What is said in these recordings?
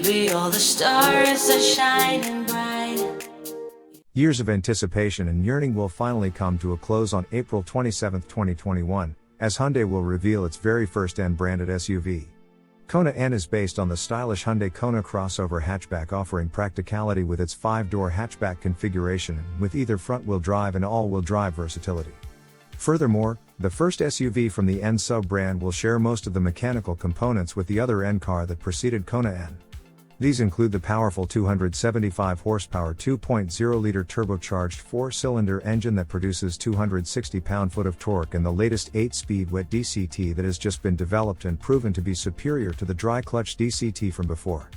baby, all the stars are shining bright. Years of anticipation and yearning will finally come to a close on April 27, 2021, as Hyundai will reveal its very first N-branded SUV. Kona N is based on the stylish Hyundai Kona crossover hatchback, offering practicality with its 5-door hatchback configuration with either front-wheel drive and all-wheel drive versatility. Furthermore, the first SUV from the N sub-brand will share most of the mechanical components with the other N car that preceded Kona N. These include the powerful 275 horsepower 2.0-liter turbocharged 4-cylinder engine that produces 260 pound-foot of torque and the latest 8-speed wet DCT that has just been developed and proven to be superior to the dry-clutch DCT from before.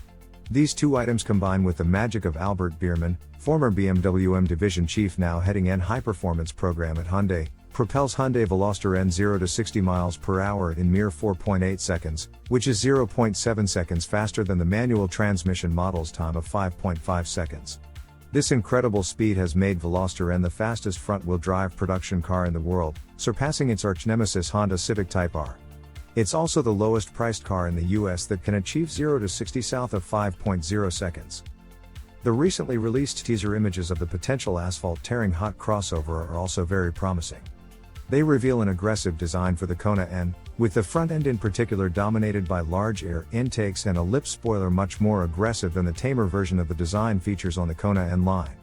These two items combine with the magic of Albert Biermann, former BMW M division chief now heading N high-performance program at Hyundai, propels Hyundai Veloster N 0 to 60 miles per hour in mere 4.8 seconds, which is 0.7 seconds faster than the manual transmission model's time of 5.5 seconds. This incredible speed has made Veloster N the fastest front-wheel drive production car in the world, surpassing its arch-nemesis Honda Civic Type R. It's also the lowest-priced car in the US that can achieve 0 to 60 south of 5.0 seconds. The recently released teaser images of the potential asphalt-tearing hot crossover are also very promising. They reveal an aggressive design for the Kona N, with the front end in particular dominated by large air intakes and a lip spoiler much more aggressive than the tamer version of the design features on the Kona N line.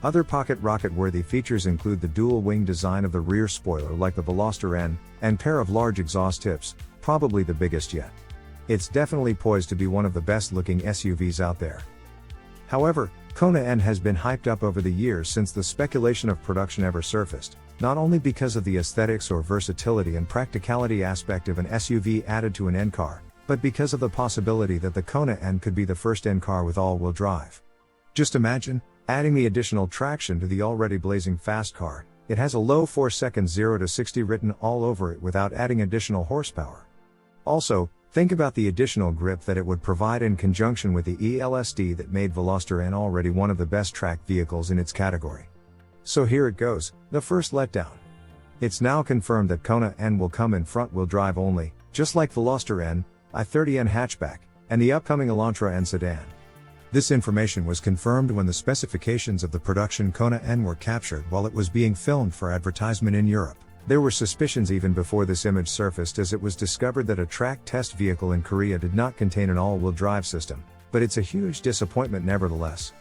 Other pocket rocket-worthy features include the dual-wing design of the rear spoiler like the Veloster N, and pair of large exhaust tips, probably the biggest yet. It's definitely poised to be one of the best-looking SUVs out there. However, Kona N has been hyped up over the years since the speculation of production ever surfaced, not only because of the aesthetics or versatility and practicality aspect of an SUV added to an N car, but because of the possibility that the Kona N could be the first N car with all-wheel drive. Just imagine, adding the additional traction to the already blazing fast car. It has a low 4 seconds 0 to 60 written all over it without adding additional horsepower. Also, think about the additional grip that it would provide in conjunction with the ELSD that made Veloster N already one of the best tracked vehicles in its category. So here it goes, the first letdown. It's now confirmed that Kona N will come in front-wheel drive only, just like Veloster N, i30N hatchback, and the upcoming Elantra N sedan. This information was confirmed when the specifications of the production Kona N were captured while it was being filmed for advertisement in Europe. There were suspicions even before this image surfaced, as it was discovered that a track test vehicle in Korea did not contain an all-wheel drive system, but it's a huge disappointment nevertheless.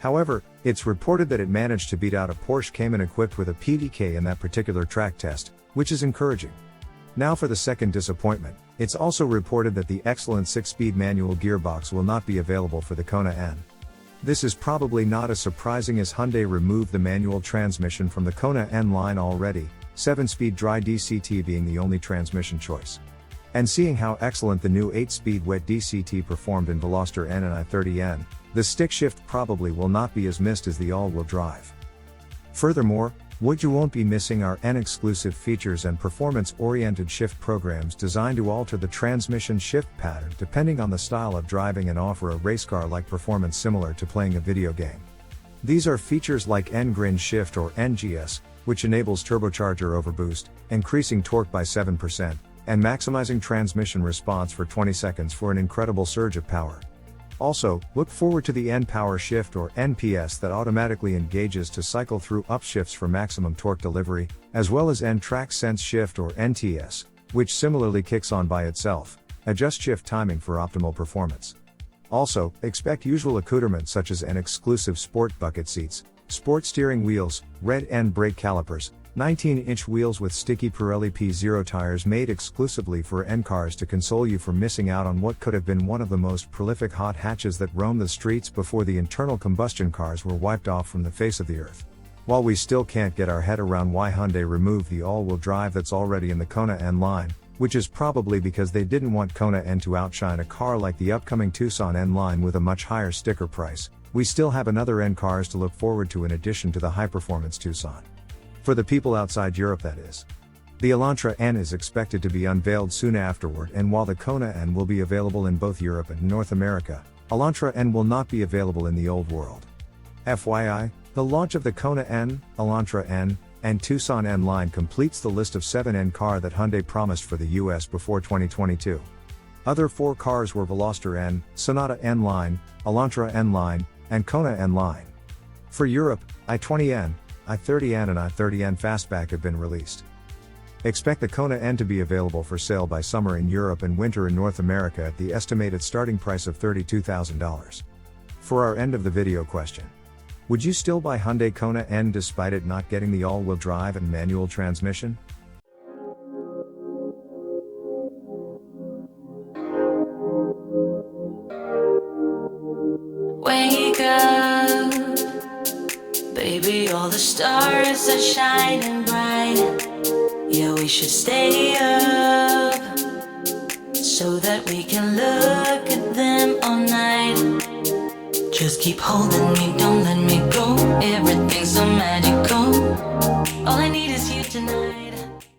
However, it's reported that it managed to beat out a Porsche Cayman equipped with a PDK in that particular track test, which is encouraging. Now for the second disappointment, it's also reported that the excellent 6-speed manual gearbox will not be available for the Kona N. This is probably not as surprising as Hyundai removed the manual transmission from the Kona N line already, 7-speed dry DCT being the only transmission choice. And seeing how excellent the new 8-speed wet DCT performed in Veloster N and i30N, the stick shift probably will not be as missed as the all-wheel drive. Furthermore, what you won't be missing are N-exclusive features and performance-oriented shift programs designed to alter the transmission shift pattern depending on the style of driving and offer a race car-like performance similar to playing a video game. These are features like N-Grin Shift or NGS, which enables turbocharger overboost, increasing torque by 7%, and maximizing transmission response for 20 seconds for an incredible surge of power. Also, look forward to the N-Power Shift or NPS that automatically engages to cycle through upshifts for maximum torque delivery, as well as N-Track Sense Shift or NTS, which similarly kicks on by itself, adjust shift timing for optimal performance. Also, expect usual accoutrements such as N-exclusive sport bucket seats, sport steering wheels, red N brake calipers, 19-inch wheels with sticky Pirelli P0 tires made exclusively for N cars to console you for missing out on what could have been one of the most prolific hot hatches that roamed the streets before the internal combustion cars were wiped off from the face of the earth. While we still can't get our head around why Hyundai removed the all-wheel drive that's already in the Kona N line, which is probably because they didn't want Kona N to outshine a car like the upcoming Tucson N line with a much higher sticker price, we still have another N cars to look forward to in addition to the high-performance Tucson. For the people outside Europe, that is. The Elantra N is expected to be unveiled soon afterward, and while the Kona N will be available in both Europe and North America, Elantra N will not be available in the Old World. FYI, the launch of the Kona N, Elantra N, and Tucson N line completes the list of 7 N car that Hyundai promised for the US before 2022. Other 4 cars were Veloster N, Sonata N line, Elantra N line, and Kona N line. For Europe, i20N, i30N and i30N Fastback have been released. Expect the Kona N to be available for sale by summer in Europe and winter in North America at the estimated starting price of $32,000. For our end of the video question: would you still buy Hyundai Kona N despite it not getting the all-wheel drive and manual transmission? Wake up, baby, all the stars are shining bright. Yeah, we should stay up so that we can look at them all night. Just keep holding me, don't let me go. Everything's so magical.